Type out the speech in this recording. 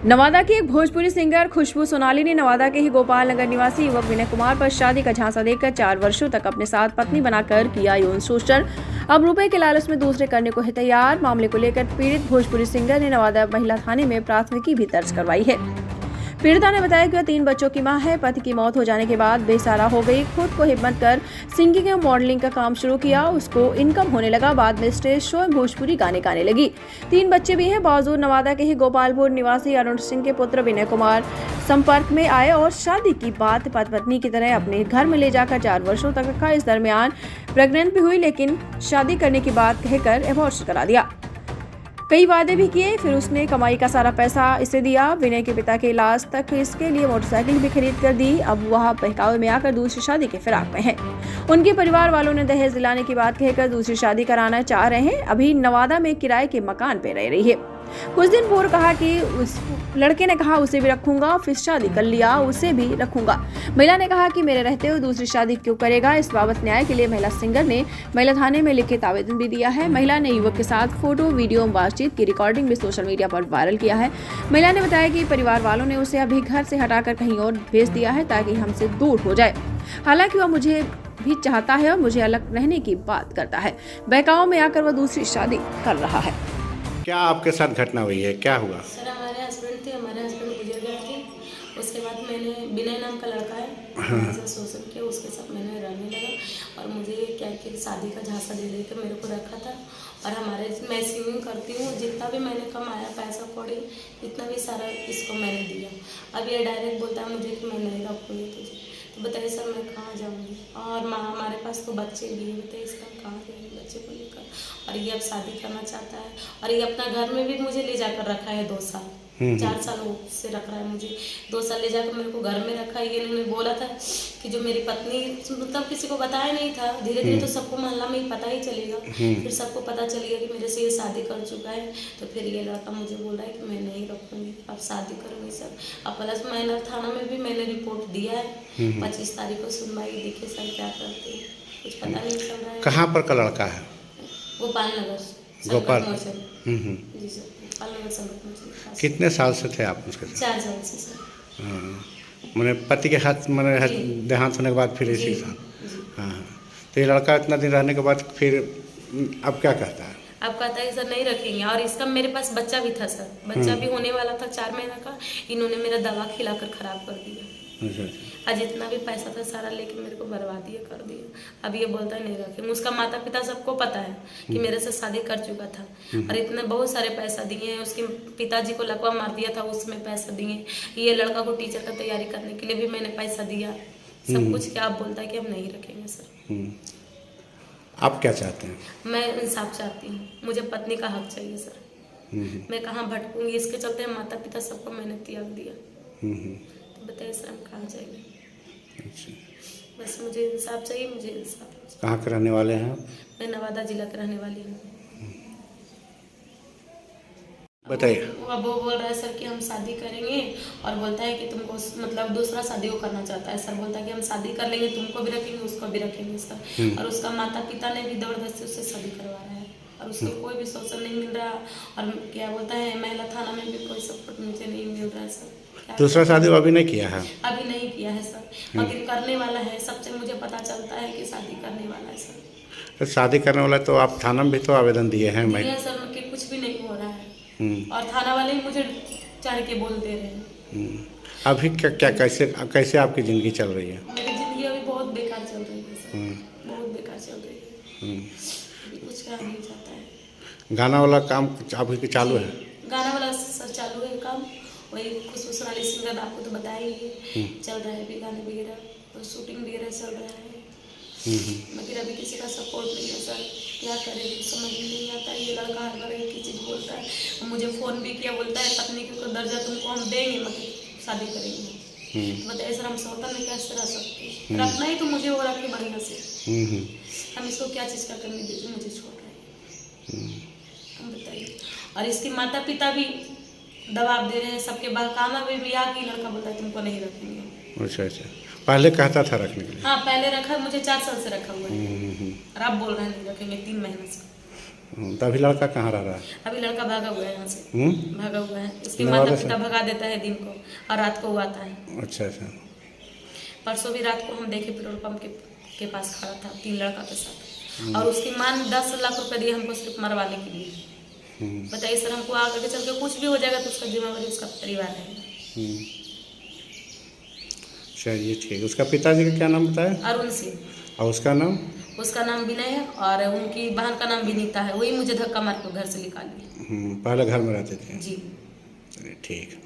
नवादा की एक भोजपुरी सिंगर खुशबू सोनाली ने नवादा के ही गोपाल नगर निवासी युवक विनय कुमार पर शादी का झांसा देकर 4 वर्षों तक अपने साथ पत्नी बनाकर किया यौन शोषण। अब रुपए के लालच में दूसरे करने को है तैयार। मामले को लेकर पीड़ित भोजपुरी सिंगर ने नवादा महिला थाने में प्राथमिकी भी दर्ज करवाई है। पीड़िता ने बताया कि वह 3 बच्चों की मां है। पति की मौत हो जाने के बाद बेसहारा हो गई। खुद को हिम्मत कर सिंगिंग और मॉडलिंग का काम शुरू किया। उसको इनकम होने लगा। बाद में स्टेज शो में भोजपुरी गाने गाने लगी। 3 बच्चे भी हैं। बावजूद नवादा के ही गोपालपुर निवासी अरुण सिंह के पुत्र विनय कुमार संपर्क में आए और शादी की बात पत्नी की तरह अपने घर में ले जाकर 4 वर्षों तक रखा। इस दरमियान प्रेग्नेंट भी हुई, लेकिन शादी करने की बात कहकर अबॉर्शन करा दिया। कई वादे भी किए, फिर उसने कमाई का सारा पैसा इसे दिया। विनय के पिता के इलाज तक इसके लिए मोटरसाइकिल भी खरीद कर दी। अब वह बहकावे में आकर दूसरी शादी के फिराक में है। उनके परिवार वालों ने दहेज दिलाने की बात कहकर दूसरी शादी कराना चाह रहे हैं। अभी नवादा में किराए के मकान पे रह रही है। कुछ दिन पूर्व कहा कि उस लड़के ने कहा उसे भी रखूंगा, फिर शादी कर लिया, उसे भी रखूंगा। महिला ने कहा कि मेरे रहते हुए दूसरी शादी क्यों करेगा। इस बाबत न्याय के लिए महिला सिंगर ने महिला थाने में लिखित आवेदन भी दिया है। महिला ने युवक के साथ फोटो वीडियो बातचीत की रिकॉर्डिंग भी सोशल मीडिया पर वायरल किया है। महिला ने बताया कि परिवार वालों ने उसे अभी घर से हटाकर कहीं और भेज दिया है ताकि हमसे दूर हो जाए। हालांकि वह मुझे भी चाहता है और मुझे अलग रहने की बात करता है। बहकावे में आकर वह दूसरी शादी कर रहा है। क्या आपके साथ घटना हुई है, क्या हुआ? सर हमारे हस्बैंड गुजर गए थे। उसके बाद मैंने विनय नाम का लड़का है, हाँ। शोषण किया, उसके साथ मैंने रहने लगा और मुझे क्या कि शादी का झांसा दे दे के मेरे को रखा था। और हमारे मैं स्विमिंग करती हूँ, जितना भी मैंने कमाया पैसा कौड़ी इतना भी सारा इसको मैंने दिया। अब ये डायरेक्ट बोलता है मुझे कि मैं नहीं रखूँगी तुझे। तो बताइए सर मैं कहाँ जाऊँगी? और माँ हमारे पास तो बच्चे भी हैं, बताइए सर कहाँ जाएंगे बच्चे को लेकर। और ये अब शादी करना चाहता है और ये अपना घर में भी मुझे ले जाकर रखा है 2 साल 4 साल से रख रहा है मुझे। 2 साल ले जाकर मेरे को घर में रखा है। ये इन्होंने बोला था कि जो मेरी पत्नी, मतलब किसी को बताया नहीं था, धीरे धीरे तो सबको मोहल्ला में ही पता ही चलेगा। फिर सबको पता चलेगा कि मेरे से ये शादी कर चुका है। तो फिर ये लड़का मुझे बोल रहा है कि मैं नहीं रखूँगी, अब शादी करूँगी सर। अब प्लस महिला थाना में भी मैंने रिपोर्ट दिया है। 25 तारीख को सुनवाई, देखिए सर क्या करते हैं, कुछ पता नहीं चल रहा है। कहाँ पर का लड़का है? गोपाल नगर गोपाल। जी सर, गोपाल नगर संगत मोचन। कितने साल से थे आप उसके साथ? 4 साल से सर। हाँ, मैंने पति के हाथ मैंने देहांत होने के बाद फिर इसी के साथ। हाँ, तो ये लड़का इतना दिन रहने के बाद फिर अब क्या कहता है? अब कहता है सर नहीं रखेंगे। और इसका मेरे पास बच्चा भी था सर, बच्चा भी होने वाला था 4 महीना का। इन्होंने मेरा दवा खिलाकर खराब कर दिया। आज जितना भी पैसा था सारा लेके मेरे को बर्बादी कर दिया। अब ये बोलता है नहीं रखेंगे। उसका माता पिता सबको पता है कि मेरे से शादी कर चुका था और इतने बहुत सारे पैसा दिए हैं। उसके पिताजी को लकवा मार दिया था, उसमें पैसा दिए। ये लड़का को टीचर का तैयारी करने के लिए भी मैंने पैसा दिया, सब कुछ। क्या आप बोलता है कि हम नहीं रखेंगे सर। आप क्या चाहते हैं? मैं इंसाफ चाहती हूँ, मुझे पत्नी का हक चाहिए सर। मैं कहाँ भटकूंगी? इसके चलते माता पिता सबको मैंने त्याग दिया। तो बताइए सर हम कहाँ जाएंगे? अच्छा। बस मुझे इंसाफ चाहिए, मुझे इंसाफ। कहाँ के रहने वाले हैं? मैं नवादा जिला के रहने वाली हूँ। बताइए। वो बोल रहा है सर कि हम शादी करेंगे और बोलता है कि तुमको, मतलब दूसरा शादी को करना चाहता है सर। बोलता है कि हम शादी कर लेंगे, तुमको भी रखेंगे उसको भी रखेंगे सर। और उसका माता पिता ने भी जबरदस्ती उससे शादी करवा रहा है और उसको कोई भी शोषण नहीं मिल रहा। और क्या बोलता है महिला थाना में भी कोई सपोर्ट मुझे नहीं मिल रहा है सर। दूसरा शादी अभी नहीं किया है? अभी नहीं किया है सर, लेकिन करने वाला है। सबसे मुझे पता चलता है कि शादी करने वाला है सर। तो शादी करने वाला तो आप थाना में भी तो आवेदन दिए हैं? दिया सर, कि कुछ भी नहीं हो रहा है और थाना वाले ही मुझे चढ़ के बोल दे रहे हैं। अभी क्या कैसे आपकी ज़िंदगी चल रही है? मेरी ज़िंदगी अभी बहुत बेकार चल रही है सर, बहुत बेकार चल रही है। अभी कुछ कहा नहीं जाता है। गाना वाला काम अभी चालू है? गाना वाला सर चालू है काम, वही खुशबू सोनाली सिंगर आपको तो बताया ही है। चल रहा है अभी गाने वगैरह और शूटिंग वगैरह चल रहा है। मगर अभी किसी का सपोर्ट नहीं है सर, क्या करें समझ में नहीं आता। ये लड़का हर बार एक ही चीज़ बोलता है। मुझे फ़ोन भी किया, बोलता है पत्नी के दर्जा तुमको हम देंगे, मगर शादी करेंगे। तो बताइए सर हम सौतन में कैसे रह सकते हैं? रखना ही तो मुझे हो रहा है बढ़िया से। हम इसको क्या चीज़ का करने दीजिए, मुझे छोड़ रहे हैं। हम बताइए। और इसके माता पिता भी दबाव दे रहे हैं, सबके बहकावा में भी आके लड़का बोलता है तुमको नहीं रखेंगे। अच्छा अच्छा, पहले कहता था रखने के लिए? हाँ पहले रखा, मुझे 4 साल से रखा हुआ है और अब बोल रहे हैं नहीं रखेंगे 3 महीने से। तो अभी लड़का कहाँ रह रहा है? अभी लड़का भागा हुआ है यहाँ से, हम्म? भागा हुआ है। उसके नवादा माता से? पिता भगा देता है दिन को और रात को वो आता है। अच्छा अच्छा। परसों भी रात को हम देखे पेट्रोल पंप के पास खड़ा था 3 लड़का के साथ, और उसकी माँ ने 10 लाख रुपए दिए हमको सिर्फ मरवाने के लिए। बताइए सर, हमको आगे चल के कुछ भी हो जाएगा तो उसका जिम्मेवारी उसका परिवार है। चलिए ठीक है। उसका पिताजी का क्या नाम बताया? अरुण सिंह। और उसका नाम? उसका नाम विनय है और उनकी बहन का नाम विनीता है। वही मुझे धक्का मार के घर से निकाली। पहले घर में रहते थे? जी। चलिए ठीक है।